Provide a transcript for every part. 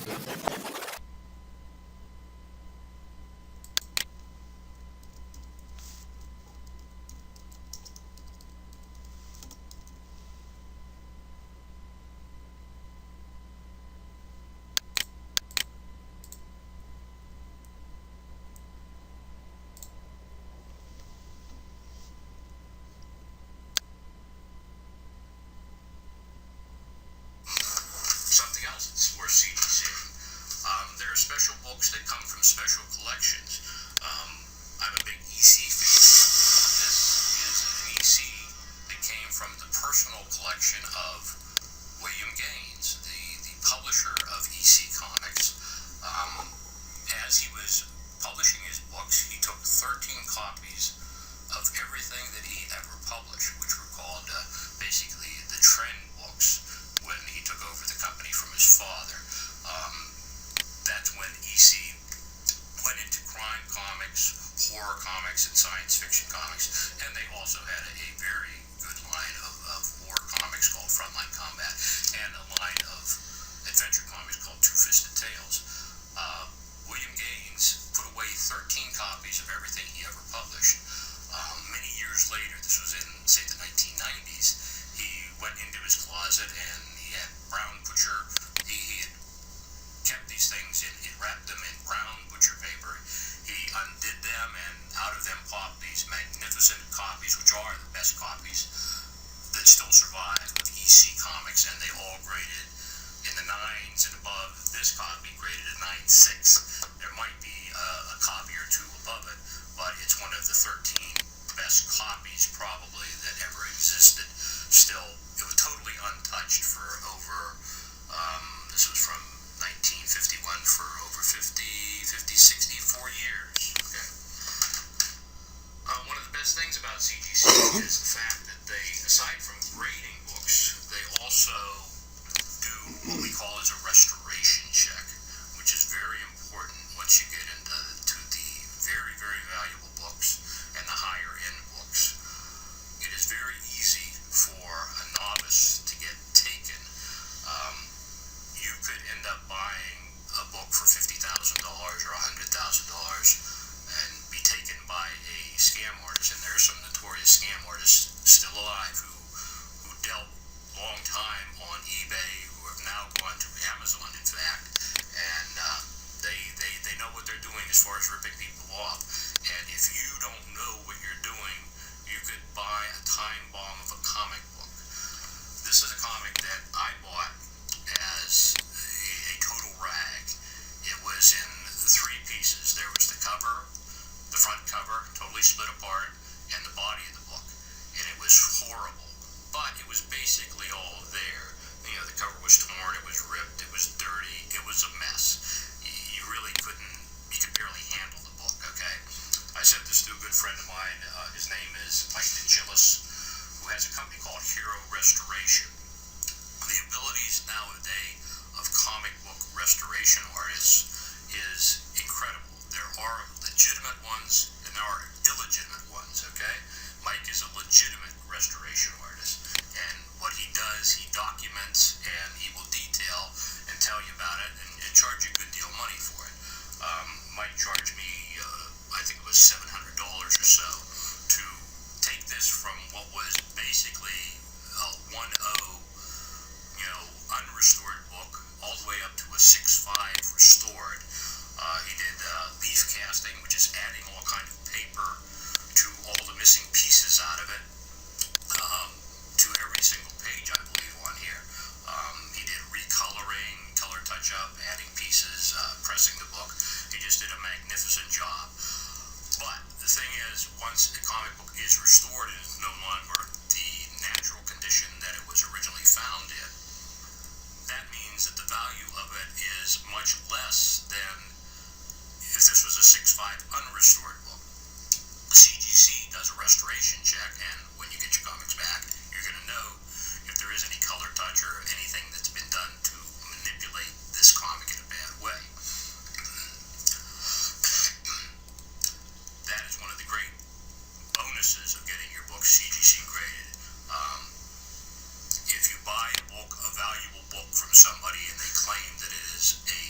Something else that's for CGC. There are special books that come from special collections. I'm a big EC fan. This is an EC that came from the personal collection of William Gaines, the publisher of EC Comics. As he was publishing his books, he took 13 copies of everything that he ever published, which were called basically the trend books, when he took over the company from his father. That's when EC went into crime comics, horror comics, and science fiction comics, and they also had a very good line of war comics called Frontline Combat, and a line of adventure comics called Two-Fisted Tales. William Gaines put away 13 copies of everything he ever published. Many years later, this was in, say, the 1990s, he went into his closet and he had brown butcher. He had kept these things he wrapped them in brown butcher paper. He undid them, and out of them popped these magnificent copies, which are the best copies that still survive of EC Comics, and they all graded in the 9s and above. This copy graded a 9.6. There might be a copy or two above it, but it's one of the 13 best copies probably that ever existed. Still, it was totally untouched for over, this was from 1951, for over 64 years. Okay. One of the best things about CGC is the fact that they, aside from grading books, they also do what we call as a restoration check, which is very important once you get into the very, very valuable books and the higher end books. It is very easy for a novice to get taken. You could end up buying a book for $50,000 or $100,000 and be taken by a scam artist, and there are some notorious scam artists still alive who dealt long time on eBay, who have now gone to Amazon, in fact, and they know what they're doing as far as ripping people off. And if you don't know what you're doing, you could buy a time bomb of a comic book. This is a comic that I bought as a total rag. It was in 3 pieces. There was the cover, the front cover, totally split apart, and the body of the book. And it was horrible, but it was basically all there. You know, the cover was torn, it was ripped, it was dirty, it was a mess. You really couldn't, you could barely handle the book, okay? I sent this to a good friend of mine. His name is Mike DeGillis, who has a company called Hero Restoration. The abilities nowadays of comic book restoration artists is incredible. There are legitimate ones and there are illegitimate ones, okay? Mike is a legitimate restoration artist, and what he does, he documents and he will detail and tell you about it and charge you a good deal of money for it. Mike charged me, I think it was $700 or so to take this from what was basically a 1.0, unrestored book, all the way up to a 6.5 restored. He did leaf casting, which is adding all kinds of paper to all the missing pieces out of it, to every single page, I believe, on here. He did recoloring, color touch-up, adding pieces, pressing the book. He just did a magnificent job. But the thing is, once a comic book is restored and is no longer the natural condition that it was originally found in, that means that the value of it is much less than if this was a 6.5 unrestored book. The CGC does a restoration check, and when you get your comics back, you're going to know if there is any color touch or anything that's been done to manipulate this comic in a bad way. That is one of the great bonuses of getting your book CGC graded. If you buy a book, a valuable book from somebody, and they claim that it is a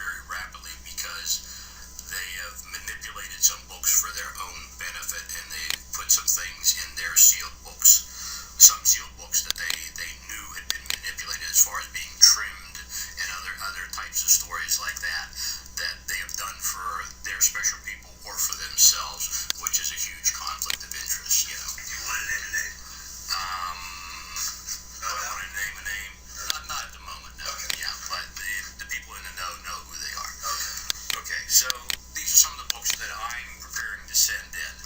very rapidly because they have manipulated some books for their own benefit, and they put some things in their sealed books, some sealed books that they knew had been manipulated as far as being trimmed and other types of stories like that they have done for their special people or for themselves, which is a huge conflict of interest, you know. Do you want to name a name? Do I want to name a name? Not at the moment, no. Okay. Yeah, but the people in the know who they are. Okay. Okay, so these are some of the books that I'm preparing to send in.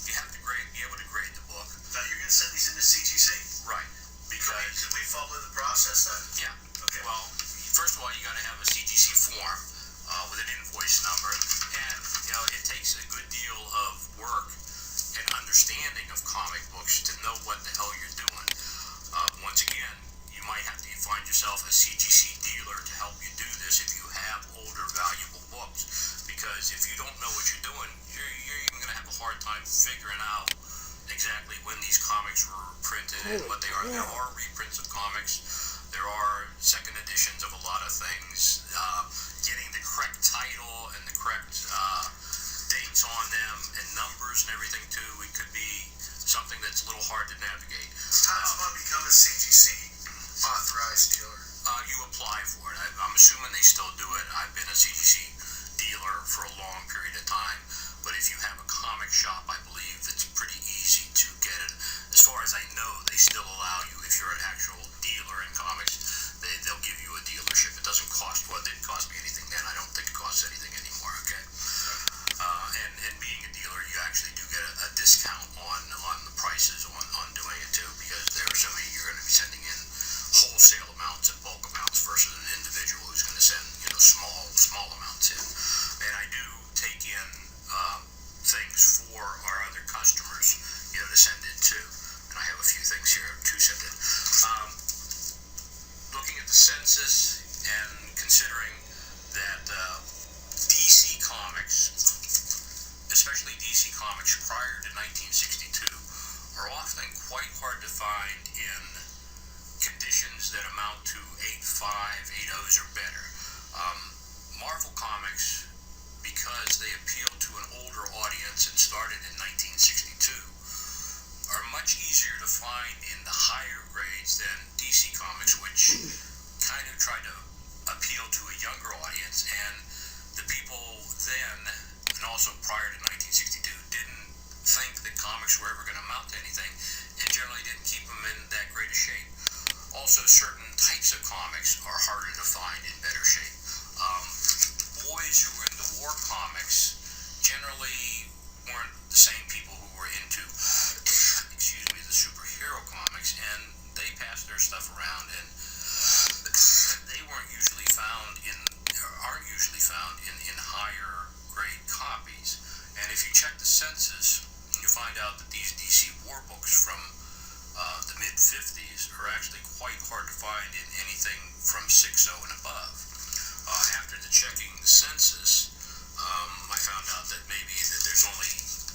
You have to be able to grade the book. Now you're going to send these into CGC? Right. Because Can we follow the process then? yeah. Okay. Well, first of all, you got to have a CGC form with an invoice number, and you know it takes a good deal of work and understanding of comic books to know what the hell you're doing. Once again, you might have to find yourself a CGC dealer to help you do this if you have older, valuable books. Because if you don't know what you're doing, you're even going to have a hard time figuring out exactly when these comics were printed and what they are. There are reprints of comics. There are second editions of a lot of things. Getting the correct title and the correct dates on them and numbers and everything too, it could be something that's a little hard to navigate. How does one become a CGC authorized dealer? You apply for it. I'm assuming they still do it. I've been a CGC dealer for a long period of time, but if you have a comic shop, I believe it's pretty easy to get it. As far as I know, they still allow you, if you're an actual dealer in comics, they'll give you a dealership. It doesn't cost, well, it didn't cost me anything then. I don't think it costs anything anymore, okay? And being a dealer, you actually do get a discount on the prices on doing it too, because there are so many, you're going to be sending in wholesale amounts and bulk amounts versus an individual who's going to send, you know, small amounts in. And I do take in things for our other customers, you know, to send in too. And I have a few things here to send in. Looking at the census and considering that DC Comics, especially DC Comics prior to 1962, are often quite hard to find in conditions that amount to 8.5, 8.0s or better. Marvel Comics, because they appeal to an older audience and started in 1962, are much easier to find in the higher grades than DC Comics, which kind of try to appeal to a younger audience. And the people then, and also prior to 1962, didn't think that comics were ever going to amount to anything, and generally didn't keep them in that great a shape. Also, certain types of comics are harder to find in better shape. Boys who were into war comics generally weren't the same people who were into, the superhero comics, and they passed their stuff around, and they aren't usually found in higher grade copies. And if you check the census, you find out that these DC war books from the mid-50s are actually quite hard to find in anything from 6.0 and above. After the checking the census, I found out that maybe that there's only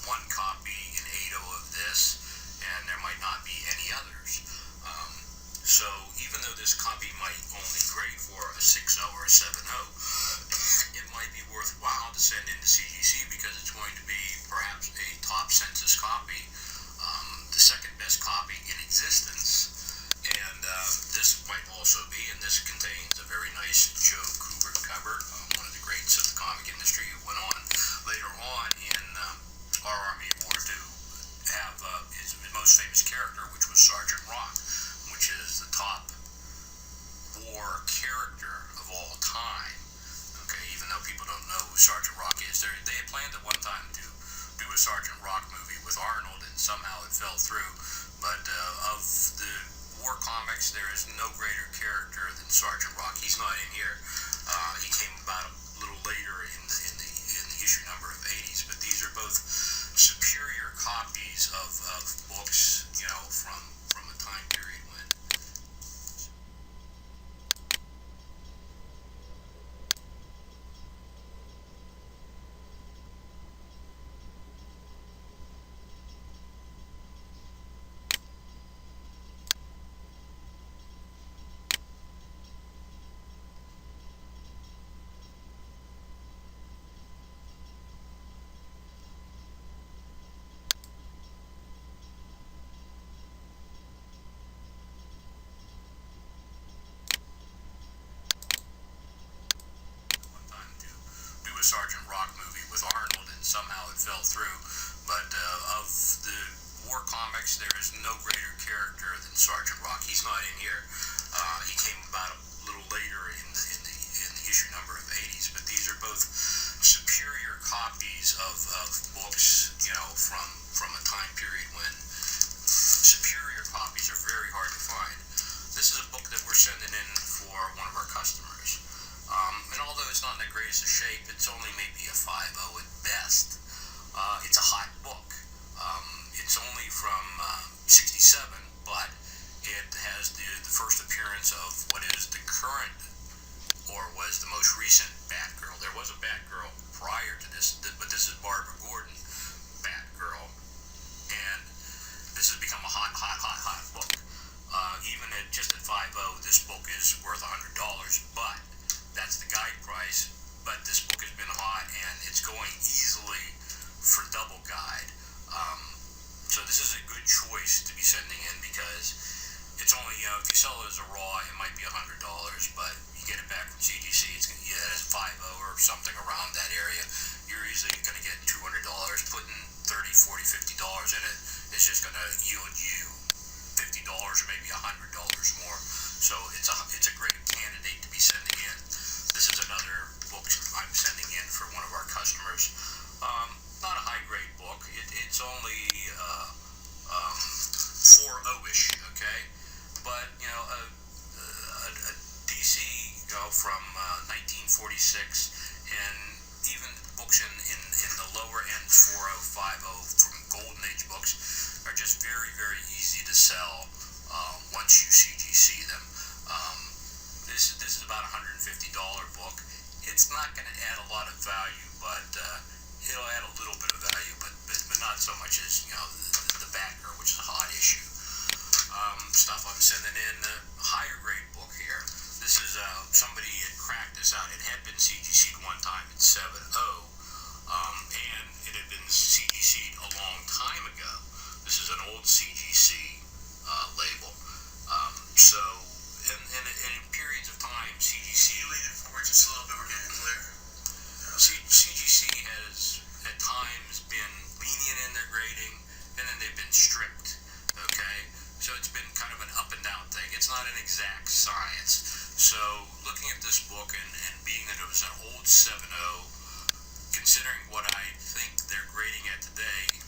one copy in 8.0 of this, and there might not be any others. So even though this copy might only grade for a 6.0 or a 7.0, it might be worthwhile to send into CGC because it's going to be perhaps a top census copy, the second best copy in existence. And this might also be, and this contains a very nice Joe Kubert cover, one of the greats of the comic industry, who went on later on in our Army of War to have his most famous character, which was Sergeant Rock, which is the top war character of all time. Okay, even though people don't know who Sergeant Rock is, they had planned at one time to do a Sergeant Rock movie with Arnold, and somehow it fell through. But of the war comics, there is no greater character than Sergeant Rock. He's not in here. He came about a little later in the issue number of 80s, but these are both superior copies of books, you know, from a time period when Sergeant Rock movie with Arnold, and somehow it fell through. But of the war comics, there is no greater character than Sergeant Rock. He's not in here. He came about a little later in the issue number of 80s, but these are both superior copies of books, from a time period when superior copies are very hard to find. This is a book that we're sending in for one of our customers. And although it's not in the greatest of shape, it's only maybe a 5.0 at best. It's a hot book. It's only from 67, but it has the first appearance of what is the current, or was the most recent, Batgirl. There was a Batgirl prior to this, but this is Barbara Gordon Batgirl. And this has become a hot book. Even at 5.0, this book is worth $100, but that's the guide price. But this book has been hot, and it's going easily for double guide. So this is a good choice to be sending in, because it's only, if you sell it as a raw, it might be $100, but you get it back from CGC, it's going to, as 5.0 or something around that area, you're easily going to get $200. Putting $30, $40, $50 in it is just going to yield you $50 or maybe $100 more. So it's a great candidate to be sending in. This is another book I'm sending in for one of our customers. Not a high-grade book. It's only 4.0-ish, okay? But, a DC, from 1946, and even books in the lower end, 4.0, 5.0, from Golden Age books, are just very, very easy to sell once you CGC them. This is about a $150 book. It's not going to add a lot of value, but it'll add a little bit of value, but not so much as the Batgirl, which is a hot issue. Stuff I'm sending in, a higher grade book here. This is somebody had cracked this out. It had been CGC'd one time at 7.0, and it had been CGC'd a long time ago. This is an old CGC label. So, in periods of time, CGC... You lean it forward just a little bit, we're getting clear. CGC has, at times, been lenient in their grading, and then they've been strict, okay? So it's been kind of an up and down thing. It's not an exact science. So, looking at this book, and being that it was an old 7.0, considering what I think they're grading at today,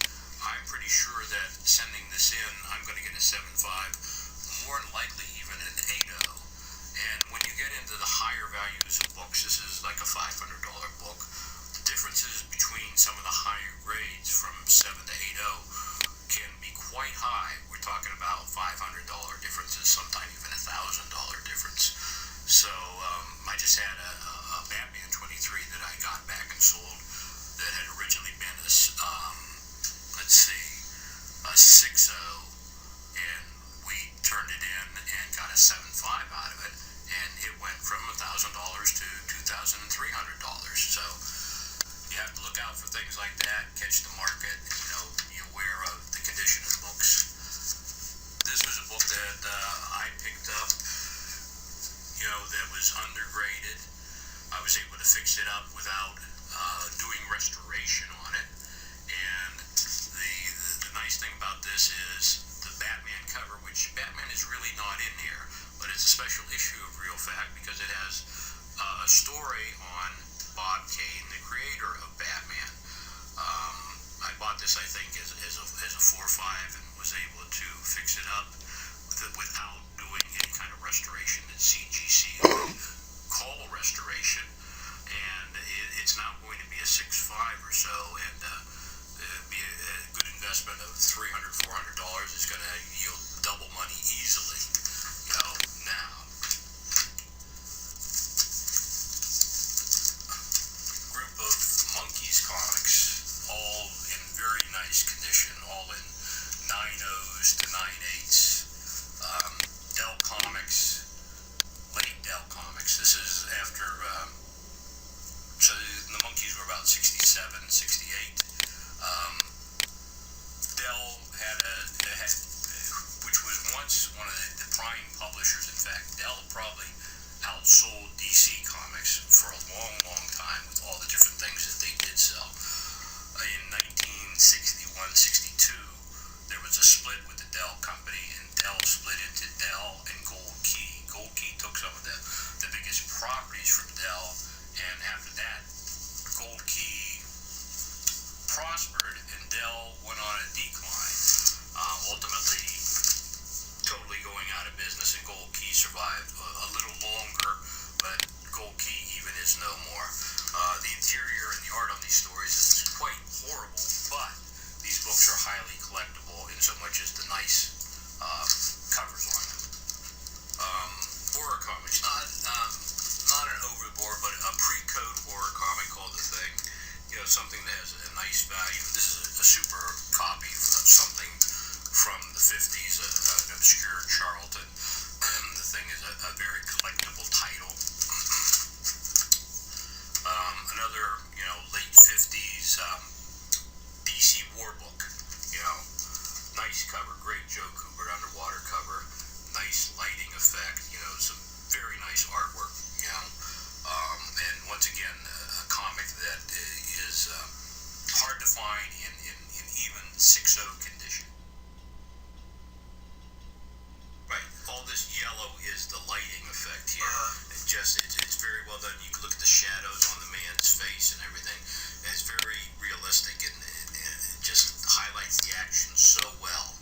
I'm pretty sure that sending this in, I'm going to get a 7.5, more than likely even an 8.0. And when you get into the higher values of books, this is like a $500 book. The differences between some of the higher grades from 7 to 8.0 can be quite high. We're talking about $500 differences, sometimes even $1,000 difference. So I just had a Batman 23 that I got back and sold that had originally been a 6.0, and we turned it in and got a 7.5 out of it, and it went from $1,000 to $2,300. So you have to look out for things like that, catch the market, be aware of the condition of books. This was a book that I picked up, that was undergraded. I was able to fix it up without doing restoration on it. And the nice thing about this is the Batman cover, which Batman is really not in here, but it's a special issue of Real Fact because it has a story on Bob Kane, the creator of Batman. I bought this, I think, as a 4.5 and was able to fix it up without doing any kind of restoration that CGC would call restoration. And it's now going to be a 6.5 or so, and it'd be a good investment of $300, $400 is going to yield double money easily. Now, is no more. The interior and the art on these stories is quite horrible, but these books are highly collectible in so much as the nice covers on them. Horror comics, not an overboard, but a pre-code horror comic called The Thing. Something that has a nice value. This is a super copy of something from the 50s, an obscure Charlton. The Thing is a very collectible title. Another, late 50s DC War book. Nice cover, great Joe Kubert underwater cover, nice lighting effect, some very nice artwork, and once again, a comic that is hard to find in even 6.0 condition. Right, all this yellow is the lighting effect here. It's very well done. You can look at the shadows on the man's face and everything, and it's very realistic, and it just highlights the action so well.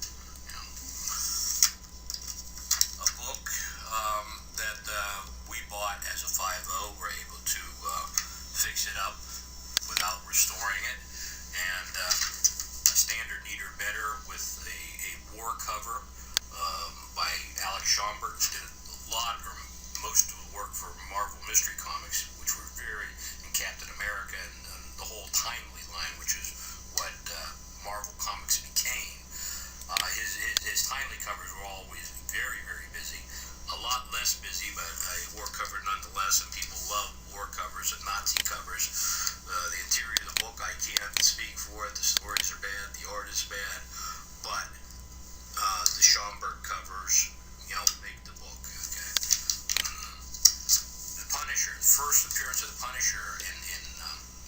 A book that we bought as a 5.0, we're able to fix it up without restoring it, and a standard neater better with a war cover by Alex Schomburg, who did a lot or most of the work for Marvel Mystery Comics, which were in Captain America and the whole Timely line, which is what Marvel Comics became. His Timely covers were always very, very busy. A lot less busy, but a war cover nonetheless, and people love war covers and Nazi covers. The interior of the book, I can't speak for it. The stories are bad, the art is bad, but the Schomburg covers, make the book. Okay. The Punisher, the first appearance of the Punisher in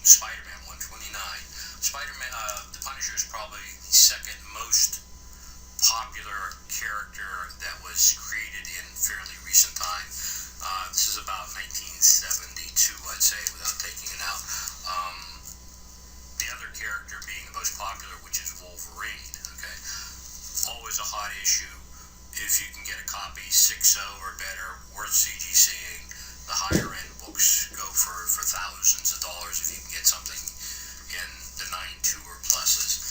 Spider-Man 129. The Punisher is probably the second most popular character that was created in fairly recent time. This is about 1972, I'd say, without taking it out. The other character being the most popular, which is Wolverine. Okay, always a hot issue. If you can get a copy 6.0 or better, worth CGCing. The higher end books go for thousands of dollars if you can get something in the 9.2 or pluses.